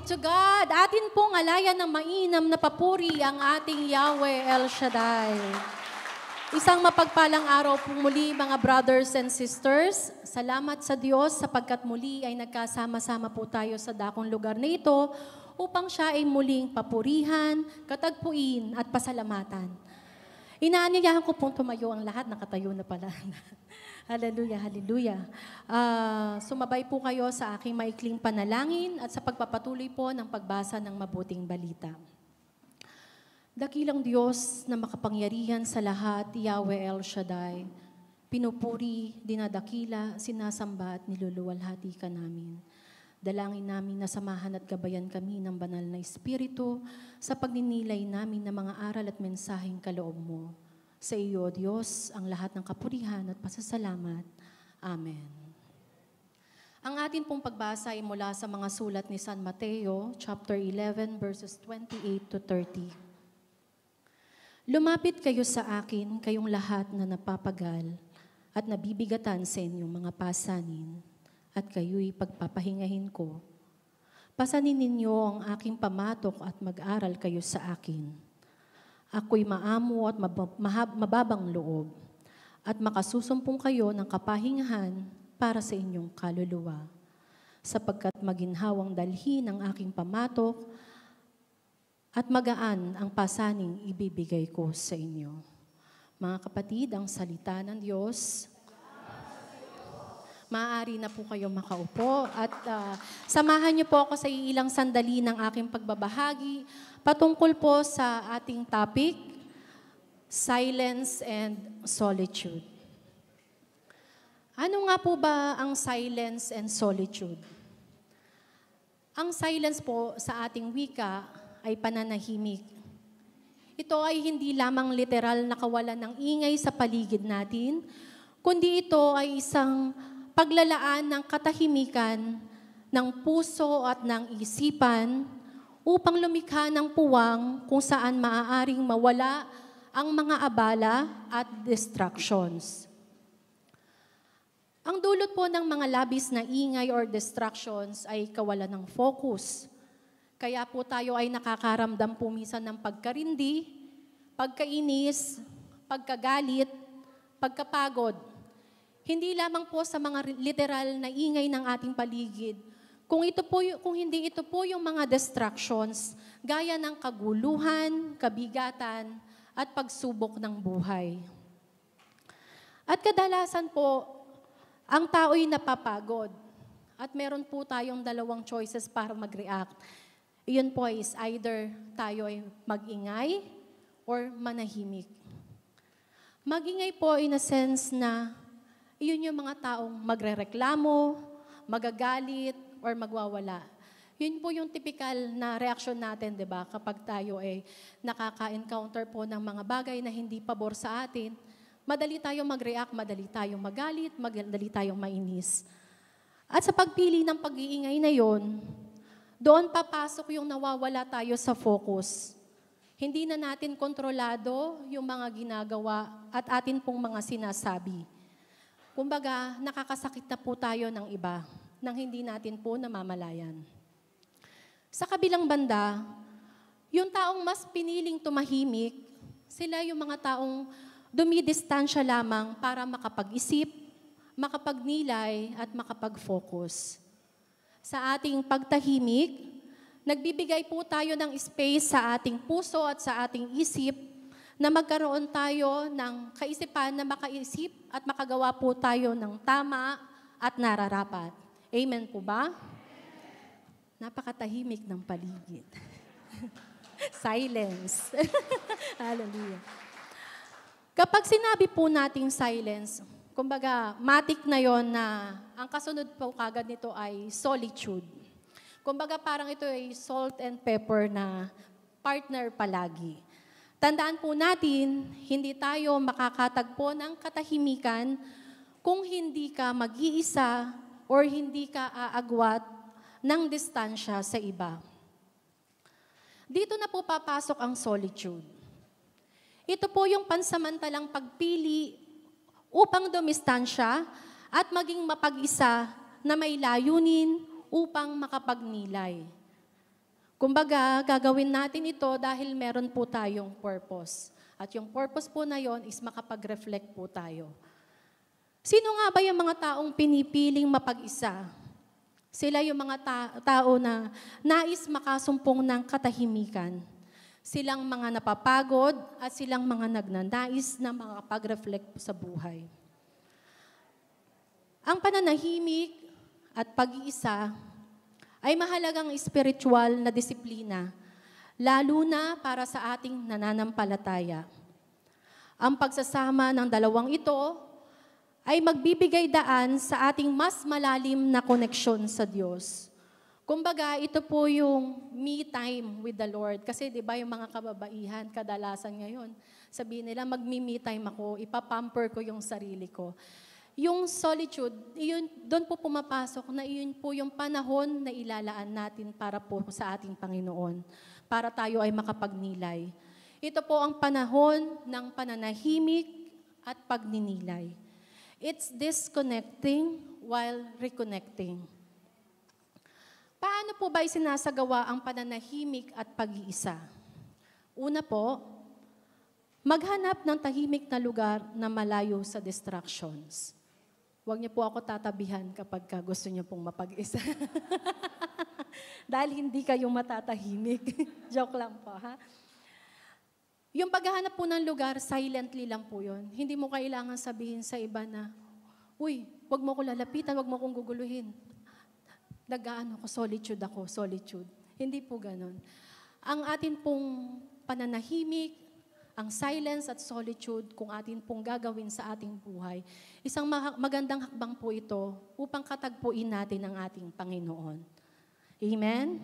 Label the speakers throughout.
Speaker 1: to God. Atin pong alayan ng mainam na papuri ang ating Yahweh El Shaddai. Isang mapagpalang araw po muli mga brothers and sisters. Salamat sa Diyos sapagkat muli ay nagkasama-sama po tayo sa dakong lugar na ito upang siya ay muling papurihan, katagpuin at pasalamatan. Inaanyayahan ko pong tumayo ang lahat, nakatayo na pala. Hallelujah, hallelujah. Sumabay po kayo sa aking maikling panalangin at sa pagpapatuloy po ng pagbasa ng mabuting balita. Dakilang Diyos na makapangyarihan sa lahat, Yahweh El Shaddai, pinupuri, dinadakila, sinasamba at niluluwalhati ka namin. Dalangin namin na samahan at gabayan kami ng banal na Espiritu sa pagninilay namin ng mga aral at mensaheng kaloob mo. Sa iyo, Diyos, ang lahat ng kapurihan at pasasalamat. Amen. Ang atin pong pagbasa ay mula sa mga sulat ni San Mateo, chapter 11, verses 28 to 30. Lumapit kayo sa akin, kayong lahat na napapagal at nabibigatan sa inyong mga pasanin, at kayo'y pagpapahingahin ko. Pasanin ninyo ang aking pamatok at mag-aral kayo sa akin. Ako'y maamo at mababang loob, at makasusumpong kayo ng kapahingahan para sa inyong kaluluwa, sapagkat maginhawang dalhin ang aking pamatok at magaan ang pasaning ibibigay ko sa inyo. Mga kapatid, ang salita ng Diyos. Maaari na po kayo makaupo at samahan niyo po ako sa ilang sandali ng aking pagbabahagi patungkol po sa ating topic, silence and solitude. Ano nga po ba ang silence and solitude? Ang silence po sa ating wika ay pananahimik. Ito ay hindi lamang literal na kawalan ng ingay sa paligid natin, kundi ito ay isang paglalaan ng katahimikan ng puso at ng isipan upang lumikha ng puwang kung saan maaaring mawala ang mga abala at distractions. Ang dulot po ng mga labis na ingay or distractions ay kawalan ng focus. Kaya po tayo ay nakakaramdam po minsan ng pagkarindi, pagkainis, pagkagalit, pagkapagod. Hindi lamang po sa mga literal na ingay ng ating paligid, kung hindi ito po yung mga distractions, gaya ng kaguluhan, kabigatan, at pagsubok ng buhay. At kadalasan po, ang tao'y napapagod. At meron po tayong dalawang choices para mag-react. Iyon po is either tayo ay mag-ingay or manahimik. Mag-ingay po in a sense na iyon yung mga taong magrereklamo, magagalit, or magwawala. Yun po yung typical na reaksyon natin, di ba? Kapag tayo ay nakaka-encounter po ng mga bagay na hindi pabor sa atin, madali tayong mag-react, madali tayong magalit, madali tayong mainis. At sa pagpili ng pag-iingay na yon, doon papasok yung nawawala tayo sa focus. Hindi na natin kontrolado yung mga ginagawa at atin pong mga sinasabi. Kumbaga, nakakasakit na po tayo ng iba nang hindi natin po namamalayan. Sa kabilang banda, yung taong mas piniling tumahimik, sila yung mga taong dumidistansya lamang para makapag-isip, makapagnilay at makapag-focus. Sa ating pagtahimik, nagbibigay po tayo ng space sa ating puso at sa ating isip na magkaroon tayo ng kaisipan na makaisip at makagawa po tayo ng tama at nararapat. Amen po ba? Napakatahimik ng paligid. Silence. Hallelujah. Kapag sinabi po nating silence, kumbaga, matik na yon na ang kasunod po kagad nito ay solitude. Kumbaga, parang ito ay salt and pepper na partner palagi. Tandaan po natin, hindi tayo makakatagpo ng katahimikan kung hindi ka mag-iisa or hindi ka aagwat ng distansya sa iba. Dito na po papasok ang solitude. Ito po yung pansamantalang pagpili upang dumistansya at maging mapag-isa na may layunin upang makapagnilay. Kumbaga, gagawin natin ito dahil meron po tayong purpose. At yung purpose po na yon is makapag-reflect po tayo. Sino nga ba yung mga taong pinipiling mapag-isa? Sila yung mga tao na nais makasumpong ng katahimikan. Silang mga napapagod at silang mga nagnanais na makapag-reflect sa buhay. Ang pananahimik at pag-iisa ay mahalagang spiritual na disiplina, lalo na para sa ating nananampalataya. Ang pagsasama ng dalawang ito ay magbibigay daan sa ating mas malalim na koneksyon sa Diyos. Kumbaga, ito po yung me time with the Lord. Kasi di ba yung mga kababaihan, kadalasan ngayon, sabihin nila, mag-me time ako, ipapamper ko yung sarili ko. Yung solitude, doon po pumapasok na iyon po yung panahon na ilalaan natin para po sa ating Panginoon, para tayo ay makapagnilay. Ito po ang panahon ng pananahimik at pagninilay. It's disconnecting while reconnecting. Paano po ba isinasagawa ang pananahimik at pag-iisa? Una po, maghanap ng tahimik na lugar na malayo sa distractions. Huwag niyo po ako tatabihan kapag gusto niyo pong mapag-isa. Dahil hindi kayong matatahimik. Joke lang po, ha? Yung paghahanap po ng lugar, silently lang po yun. Hindi mo kailangan sabihin sa iba na, uy, huwag mo ko lalapitan, huwag mo kong guguluhin. Solitude ako, solitude. Hindi po ganun. Ang atin pong pananahimik, ang silence at solitude kung atin pong gagawin sa ating buhay, isang magandang hakbang po ito upang katagpuin natin ang ating Panginoon. Amen?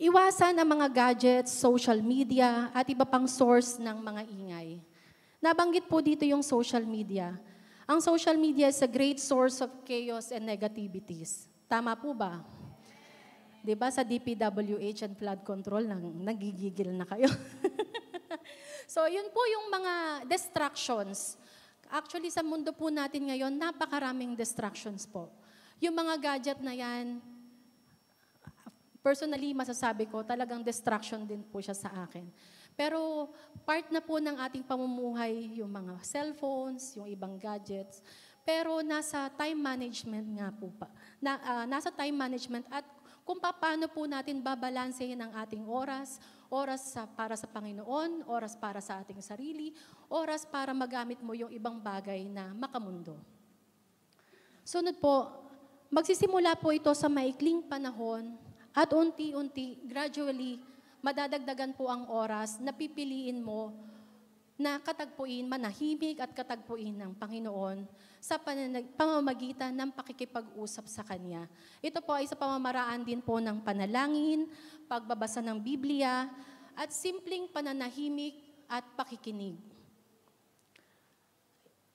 Speaker 1: Iwasan ang mga gadgets, social media, at iba pang source ng mga ingay. Nabanggit po dito yung social media. Ang social media is a great source of chaos and negativities. Tama po ba? Diba sa DPWH and flood control, nagigigil na kayo. So, yun po yung mga distractions. Actually, sa mundo po natin ngayon, napakaraming distractions po. Yung mga gadget na yan, personally, masasabi ko, talagang distraction din po siya sa akin. Pero part na po ng ating pamumuhay, yung mga cellphones, yung ibang gadgets. Pero nasa time management nga po pa. Nasa time management at kung paano po natin babalansehin ang ating oras para sa Panginoon, oras para sa ating sarili, oras para magamit mo yung ibang bagay na makamundo. Sunod po, magsisimula po ito sa maikling panahon at unti-unti, gradually, madadagdagan po ang oras na pipiliin mo na katagpuin, manahimik at katagpuin ng Panginoon sa pamamagitan ng pakikipag-usap sa Kanya. Ito po ay sa pamamaraan din po ng panalangin, pagbabasa ng Biblia, at simpleng pananahimik at pakikinig.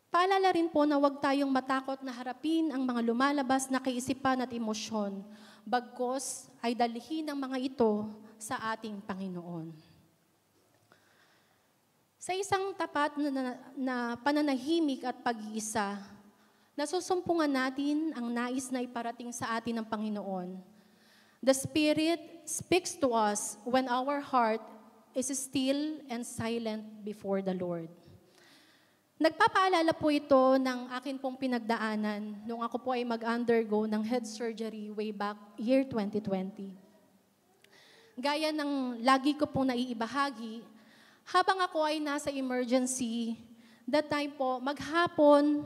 Speaker 1: Paalala rin po na huwag tayong matakot na harapin ang mga lumalabas na kaisipan at emosyon, bagkos ay dalhin ang mga ito sa ating Panginoon. Sa isang tapat na pananahimik at pag-iisa, nasusumpungan natin ang nais na iparating sa atin ng Panginoon. The Spirit speaks to us when our heart is still and silent before the Lord. Nagpapaalala po ito ng akin pong pinagdaanan nung ako po ay mag-undergo ng head surgery way back year 2020. Gaya ng lagi ko pong naiibahagi, habang ako ay nasa emergency, that time po, maghapon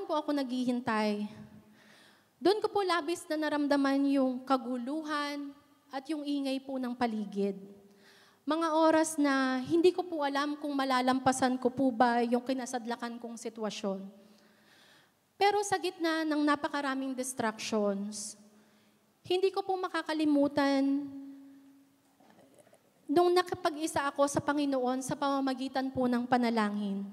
Speaker 1: po ako naghihintay. Doon ko po labis na naramdaman yung kaguluhan at yung ingay po ng paligid. Mga oras na hindi ko po alam kung malalampasan ko po ba yung kinasadlakan kong sitwasyon. Pero sa gitna ng napakaraming distractions, hindi ko po makakalimutan nung nakapag-isa ako sa Panginoon sa pamamagitan po ng panalangin.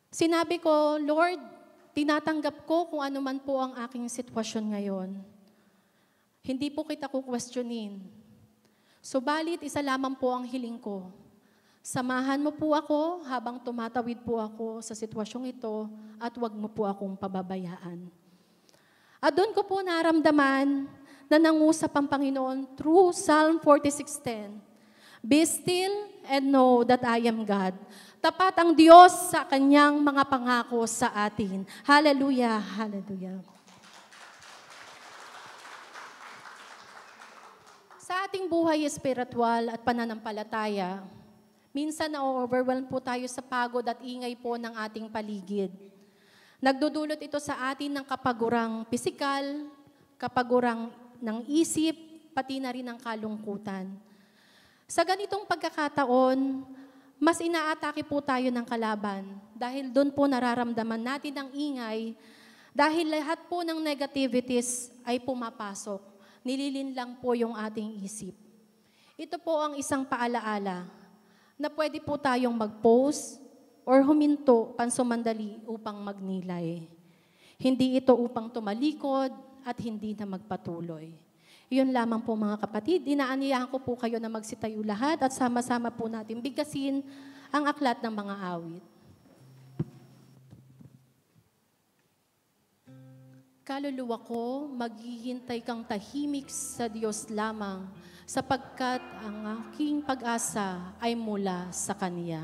Speaker 1: Sinabi ko, Lord, tinatanggap ko kung ano man po ang aking sitwasyon ngayon. Hindi po kita kukwestiyonin. Subalit, isa lamang po ang hiling ko. Samahan mo po ako habang tumatawid po ako sa sitwasyong ito at huwag mo po akong pababayaan. At doon ko po naramdaman na nangusap ang Panginoon through Psalm 46:10. Be still and know that I am God. Tapat ang Diyos sa kanyang mga pangako sa atin. Hallelujah, hallelujah. Sa ating buhay espiritual at pananampalataya, minsan na-overwhelm po tayo sa pagod at ingay po ng ating paligid. Nagdudulot ito sa atin ng kapagurang pisikal, kapagurang ng isip, pati na rin ng kalungkutan. Sa ganitong pagkakataon, mas inaatake po tayo ng kalaban dahil doon po nararamdaman natin ang ingay dahil lahat po ng negativities ay pumapasok. Nililinlang po yung ating isip. Ito po ang isang paalaala na pwede po tayong mag-pause or huminto pansumandali upang magnilay. Hindi ito upang tumalikod at hindi na magpatuloy. Yun lamang po mga kapatid. Inaanyayahan ko po kayo na magsitayo lahat at sama-sama po natin bigkasin ang aklat ng mga awit. Kaluluwa ko, maghihintay kang tahimik sa Diyos lamang, sapagkat ang aking pag-asa ay mula sa Kanya.